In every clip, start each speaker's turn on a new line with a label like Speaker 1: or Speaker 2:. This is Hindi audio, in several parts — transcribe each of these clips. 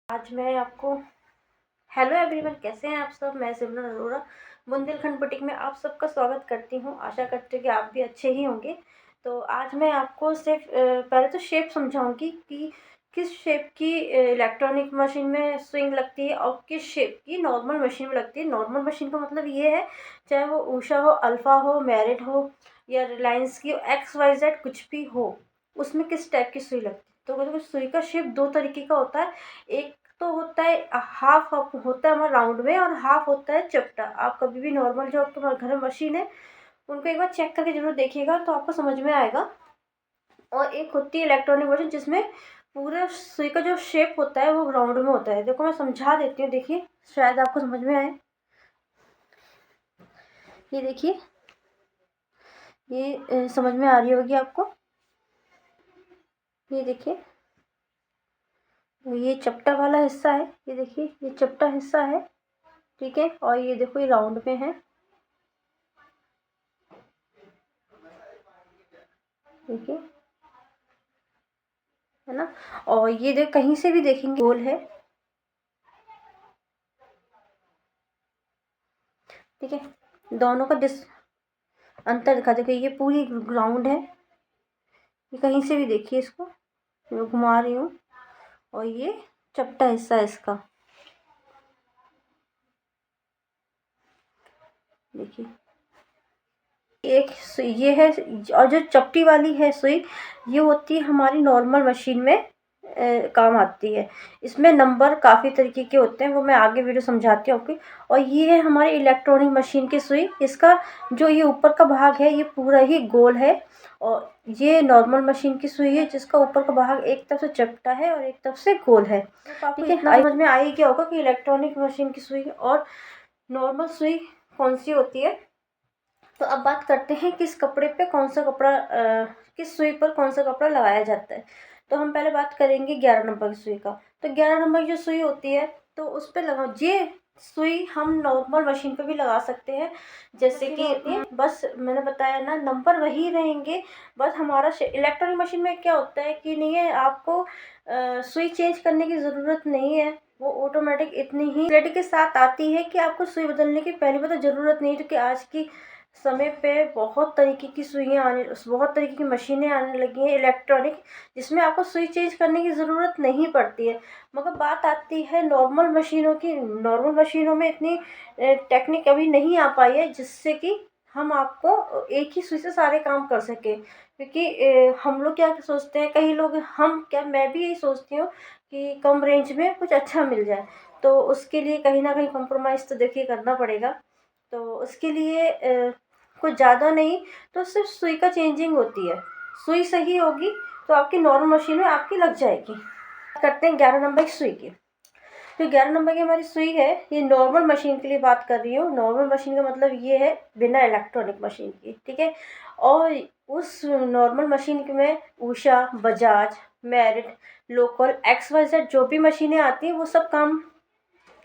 Speaker 1: आज मैं आपको हेलो एवरीवन, कैसे हैं आप सब। मैं सिमरन अरोड़ा बुंदेलखंड बुटीक में आप सबका स्वागत करती हूं। आशा करती हूँ कि आप भी अच्छे ही होंगे। तो आज मैं आपको सिर्फ पहले तो शेप समझाऊंगी कि किस शेप की इलेक्ट्रॉनिक मशीन में स्विंग लगती है और किस शेप की नॉर्मल मशीन में लगती है। नॉर्मल मशीन का मतलब ये है, चाहे वो उषा हो, अल्फ़ा हो, मेरिट हो या रिलायंस की XYZ कुछ भी हो, उसमें किस टाइप की सुई लगती है। तो सुई का शेप दो तरीके का होता है। एक तो होता है हाफ होता है हमारा राउंड में, और हाफ होता है चपटा। आप कभी भी नॉर्मल जो आपके घर में मशीन है उनको एक बार चेक करके जरूर देखिएगा, तो आपको समझ में आएगा। और एक होती है इलेक्ट्रॉनिक मशीन जिसमें पूरा सुई का जो शेप होता है वो राउंड में होता है। देखो मैं समझा देती हूँ, देखिए शायद आपको समझ में आए। ये देखिए, ये समझ में आ रही होगी आपको। ये देखिए, ये चपटा वाला हिस्सा है। ये देखिए, ये चपटा हिस्सा है, ठीक है। और ये देखो, ये राउंड में है, देखिए, है ना। और ये देख, कहीं से भी देखेंगे गोल है, ठीक है। दोनों का अंतर दिखा। देखो ये पूरी ग्राउंड है, ये कहीं से भी देखिए, इसको मैं घुमा रही हूँ। और ये चपटा हिस्सा है इसका, देखिए। एक सुई ये है, और जो चपटी वाली है सुई, ये होती है हमारी नॉर्मल मशीन में काम आती है। इसमें नंबर काफ़ी तरीके के होते हैं, वो मैं आगे वीडियो समझाती हूँ आपको। और ये है हमारी इलेक्ट्रॉनिक मशीन की सुई। इसका जो ये ऊपर का भाग है ये पूरा ही गोल है। और ये नॉर्मल मशीन की सुई है जिसका ऊपर का भाग एक तरफ से चपटा है और एक तरफ से गोल है, ठीक है। समझ में आ ही गया होगा कि इलेक्ट्रॉनिक मशीन की सुई और नॉर्मल सुई कौन सी होती है। तो अब बात करते हैं किस कपड़े पे कौन सा कपड़ा किस सुई पर कौन सा कपड़ा लगाया जाता है। तो हम पहले बात करेंगे 11 नंबर की सुई का। तो 11 नंबर की जो सुई होती है, तो उस पर लगा ये सुई हम नॉर्मल मशीन पे भी लगा सकते हैं। जैसे कि बस मैंने बताया ना, नंबर वही रहेंगे। बस हमारा इलेक्ट्रॉनिक मशीन में क्या होता है कि नहीं है, आपको सुई चेंज करने की ज़रूरत नहीं है। वो ऑटोमेटिक इतनी ही क्लैरिटी के साथ आती है कि आपको सुई बदलने की पहली बार तो ज़रूरत नहीं है, क्योंकि आज की समय पे बहुत तरीके की सुइयाँ बहुत तरीके की मशीनें आने लगी हैं इलेक्ट्रॉनिक, जिसमें आपको सुई चेंज करने की ज़रूरत नहीं पड़ती है। मगर बात आती है नॉर्मल मशीनों की। नॉर्मल मशीनों में इतनी टेक्निक अभी नहीं आ पाई है जिससे कि हम आपको एक ही सुई से सारे काम कर सकें। क्योंकि हम लोग क्या सोचते हैं, कई लोग, हम क्या, मैं भी यही सोचती हूँ कि कम रेंज में कुछ अच्छा मिल जाए। तो उसके लिए कहीं ना कहीं कॉम्प्रोमाइज़ तो देखिए करना पड़ेगा। तो उसके लिए कुछ ज़्यादा नहीं, तो सिर्फ सुई का चेंजिंग होती है। सुई सही होगी तो आपकी नॉर्मल मशीन में आपकी लग जाएगी। करते हैं 11 नंबर की सुई की। तो 11 नंबर की हमारी सुई है, ये नॉर्मल मशीन के लिए बात कर रही हूँ। नॉर्मल मशीन का मतलब ये है बिना इलेक्ट्रॉनिक मशीन की, ठीक है। और उस नॉर्मल मशीन में Usha, Bajaj, merit, local, XYZ जो भी मशीनें आती हैं वो सब काम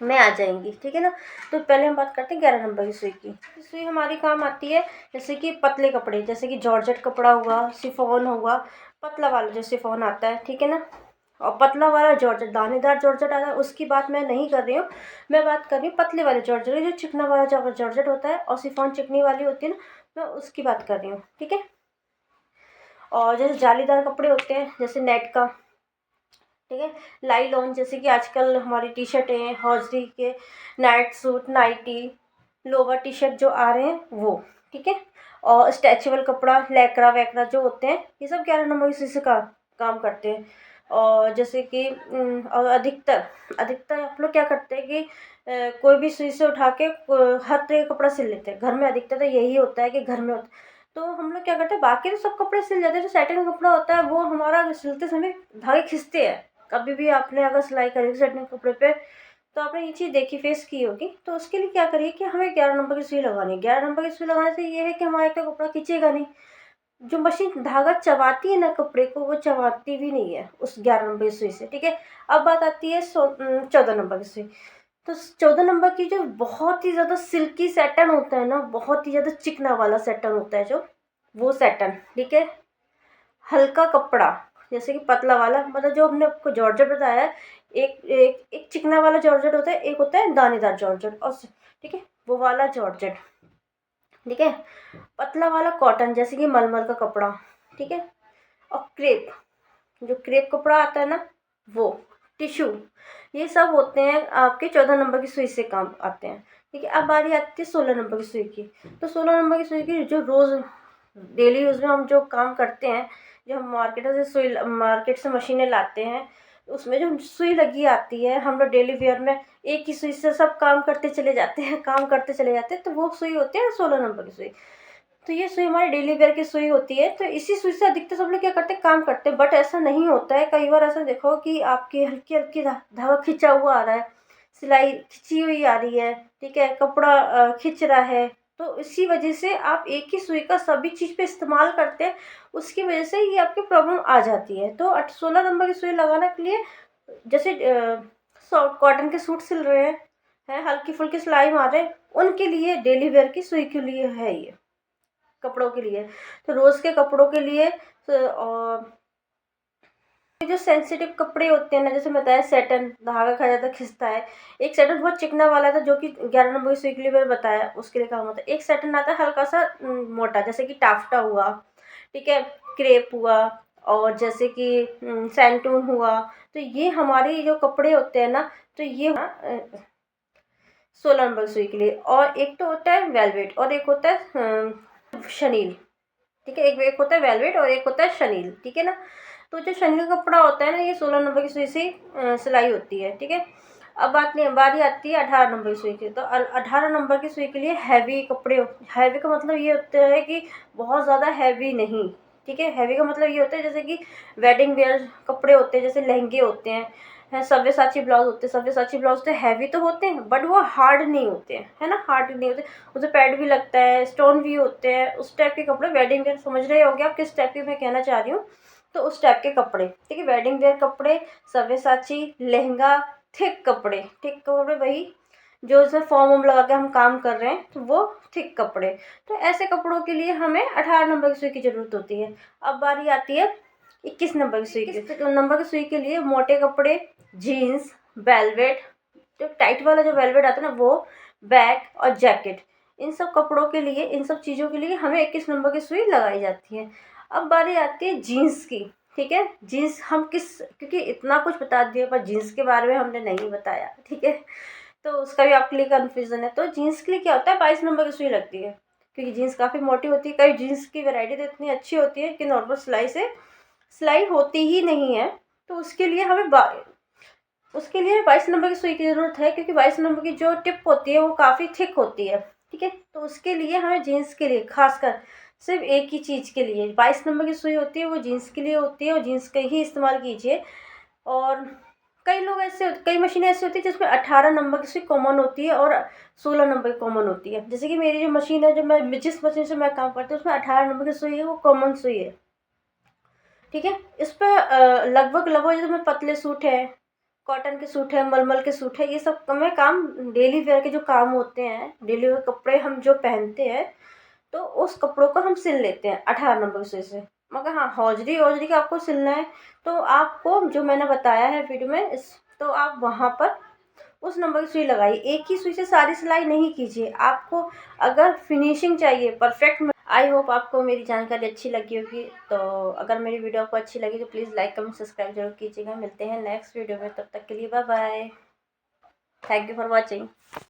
Speaker 1: में आ जाएंगी, ठीक है ना। तो पहले हम बात करते हैं 11 नंबर की सुई की। सुई हमारी काम आती है जैसे कि पतले कपड़े, जैसे कि जॉर्जेट कपड़ा हुआ, शिफॉन हुआ, पतला वाला जो शिफॉन आता है, ठीक है ना। और पतला वाला जॉर्जेट, दानेदार जॉर्जेट आता है, उसकी बात मैं नहीं कर रही हूँ। मैं बात कर रही हूँ पतले वाले जॉर्जेट, जो चिकना वाला जॉर्जेट होता है और शिफॉन चिकनी वाली होती है ना, मैं उसकी बात कर रही हूँ, ठीक है। और जैसे जालीदार कपड़े होते हैं, जैसे नेट का, ठीक है, लाइलॉन, जैसे कि आजकल हमारी टी शर्ट है, हॉजरी के night suit, nighty, lower T shirt जो आ रहे हैं वो, ठीक है। और स्ट्रेचेबल कपड़ा, लैक्रा वैक्रा जो होते हैं, ये सब 11 नंबर की सुई से काम करते हैं। और जैसे कि और अधिकतर अधिकतर आप लोग क्या करते हैं कि कोई भी सुई से उठा के हर तरह का कपड़ा सिल लेते हैं। घर में अधिकतर तो यही होता है कि घर में होता है। तो हम लोग क्या करते हैं, बाकी तो सब कपड़े सिल जाते हैं, जो सेटिंग का कपड़ा होता है वो हमारा सिलते समय धागे खिंचते हैं। कभी भी आपने अगर सिलाई करी सेटिंग कपड़े पे, तो आपने ये चीज़ देखी, फेस की होगी। तो उसके लिए क्या करिए कि हमें 11 नंबर की सुई लगानी है। 11 नंबर की सुई लगाने से ये है कि हमारा एक तो कपड़ा खींचेगा नहीं। जो मशीन धागा चबाती है ना कपड़े को, वो चबाती भी नहीं है उस 11 नंबर की सुई से, ठीक है। अब बात आती है 14 नंबर की सुई। तो 14 नंबर की जो बहुत ही ज़्यादा सिल्की सैटन होता है ना, बहुत ही ज़्यादा चिकना वाला सैटन होता है जो, वो सैटन, ठीक है। हल्का कपड़ा, जैसे कि पतला वाला, मतलब जो हमने आपको जॉर्जेट बताया है, एक एक चिकना वाला जॉर्जेट होता है, एक होता है दानेदार जॉर्जेट, और ठीक है वो वाला जॉर्जेट, ठीक है। पतला वाला कॉटन जैसे कि मलमल का कपड़ा, ठीक है। और क्रेप, जो क्रेप कपड़ा आता है ना वो, टिश्यू, ये सब होते हैं आपके 14 नंबर की सुई से काम आते हैं, ठीक है। अब बारी आती है 16 नंबर की सुई की। तो 16 नंबर की सुई की जो रोज़ डेली यूज़ में हम जो काम करते हैं, जो हम मार्केट से मशीनें लाते हैं, उसमें जो सुई लगी आती है, हम लोग डेली वेयर में एक ही सुई से सब काम करते चले जाते हैं, तो वो सुई होती है 16 नंबर की सुई। तो ये सुई हमारी डेली वेयर की सुई होती है। तो इसी सुई से अधिकतर सब लोग क्या करते हैं, काम करते हैं, बट ऐसा नहीं होता है। कई बार ऐसा देखो कि आपकी हल्की हल्की धागा खिंचा हुआ आ रहा है, सिलाई खिंची हुई आ रही है, ठीक है, कपड़ा खिंच रहा है। तो इसी वजह से आप एक ही सुई का सभी चीज़ पे इस्तेमाल करते हैं, उसकी वजह से ये आपकी प्रॉब्लम आ जाती है। तो 16 नंबर की सुई लगाने के लिए, जैसे कॉटन के सूट सिल रहे हैं, हल्की फुल्की सिलाई मार रहे हैं, उनके लिए डेली वेयर की सुई के लिए है ये, कपड़ों के लिए। तो रोज़ के कपड़ों के लिए और जो सेंसिटिव कपड़े होते हैं ना, जैसे बताया सैटन, धागा खा जाता खिंचता है। एक सैटन बहुत चिकना वाला था जो कि 11 नंबर की सुई के लिए मैंने बताया, उसके लिए काम होता है। एक सैटन आता है हल्का सा मोटा, जैसे कि टाफ्टा हुआ, ठीक है, क्रेप हुआ, और जैसे कि सैंटून हुआ। तो ये हमारे जो कपड़े होते हैं ना, तो ये 16 नंबर सुई के लिए। और एक तो होता है वेलवेट और एक होता है शनील, ठीक है। एक होता है वेलवेट और एक होता है शनील, ठीक है ना। तो जो शनील का कपड़ा होता है ना, ये 16 नंबर की सुई से सिलाई होती है, ठीक है। अब बारी आती है 18 नंबर की सुई की। तो 18 नंबर की सुई के लिए हैवी कपड़े, हैवी का मतलब ये होता है कि बहुत ज़्यादा हैवी नहीं, ठीक है। हैवी का मतलब ये होता है जैसे कि वेडिंग वेयर कपड़े होते हैं, जैसे लहंगे होते हैं, सव्यसाची ब्लाउज होते हैं। सव्यसाची ब्लाउज तो हैवी तो होते हैं, बट वो हार्ड नहीं होते हैं, है ना, हार्ड नहीं होते, उसे पैड भी लगता है, स्टोन भी होते हैं। उस टाइप के कपड़े वेडिंग वेयर, समझ रहे होगे आप किस टाइप के मैं कहना चाह रही हूँ। तो उस टाइप के कपड़े, ठीक है, वेडिंग वेयर कपड़े, सव्यसाची, लहंगा, थिक कपड़े वही जो इसमें फॉर्म वॉर्म लगा के हम काम कर रहे हैं, तो वो थिक कपड़े। तो ऐसे कपड़ों के लिए हमें 18 नंबर की सुई की ज़रूरत होती है। अब बारी आती है 21 नंबर की सुई की। 21 नंबर की सुई के लिए मोटे कपड़े, जीन्स, वेलवेट, जो टाइट वाला जो वेलवेट आता है ना वो, बैग और जैकेट, इन सब कपड़ों के लिए, इन सब चीज़ों के लिए हमें 21 नंबर की सुई लगाई जाती है। अब बारी आती है जीन्स की, ठीक है। जीन्स हम क्योंकि इतना कुछ बता दिया पर जीन्स के बारे में हमने नहीं बताया, ठीक है, तो उसका भी आपके लिए कन्फ्यूज़न है। तो जीन्स के लिए क्या होता है, 22 नंबर की सुई लगती है, क्योंकि जीन्स काफ़ी मोटी होती है। कई जीन्स की वैरायटी तो इतनी अच्छी होती है कि नॉर्मल सिलाई से सिलाई होती ही नहीं है। तो उसके लिए हमें 22 नंबर की सुई की ज़रूरत है, क्योंकि 22 नंबर की जो टिप होती है वो काफ़ी थिक होती है, ठीक है। तो उसके लिए हमें जीन्स के लिए खासकर सिर्फ एक ही चीज़ के लिए 22 नंबर की सुई होती है, वो जीन्स के लिए होती है, और जीन्स का ही इस्तेमाल कीजिए। और कई मशीनें ऐसी होती है जिसमें 18 नंबर की सुई कॉमन होती है और 16 नंबर की कॉमन होती है। जैसे कि मेरी जो मशीन है, जिस मशीन से मैं काम करती हूँ, उसमें 18 नंबर की सुई है, वो कॉमन सुई है, ठीक है। इस पर लगभग लगभग जो में पतले सूट है, कॉटन के सूट है, मलमल के सूट है, ये सब में काम, डेली वेयर के जो काम होते हैं, डेली वेयर कपड़े हम जो पहनते हैं, तो उस कपड़ों को हम सिल लेते हैं 18 नंबर से। मगर हाँ, हौजरी हौजरी का आपको सिलना है, तो आपको जो मैंने बताया है वीडियो में, तो आप वहाँ पर उस नंबर की सुई लगाइए। एक ही सुई से सारी सिलाई नहीं कीजिए। आपको अगर फिनिशिंग चाहिए परफेक्ट, आई होप आपको मेरी जानकारी अच्छी लगी होगी। तो अगर मेरी वीडियो आपको अच्छी लगी तो प्लीज़ लाइक कमेंट सब्सक्राइब जरूर कीजिएगा। मिलते हैं नेक्स्ट वीडियो में, तब तक के लिए bye bye, thank you for watching.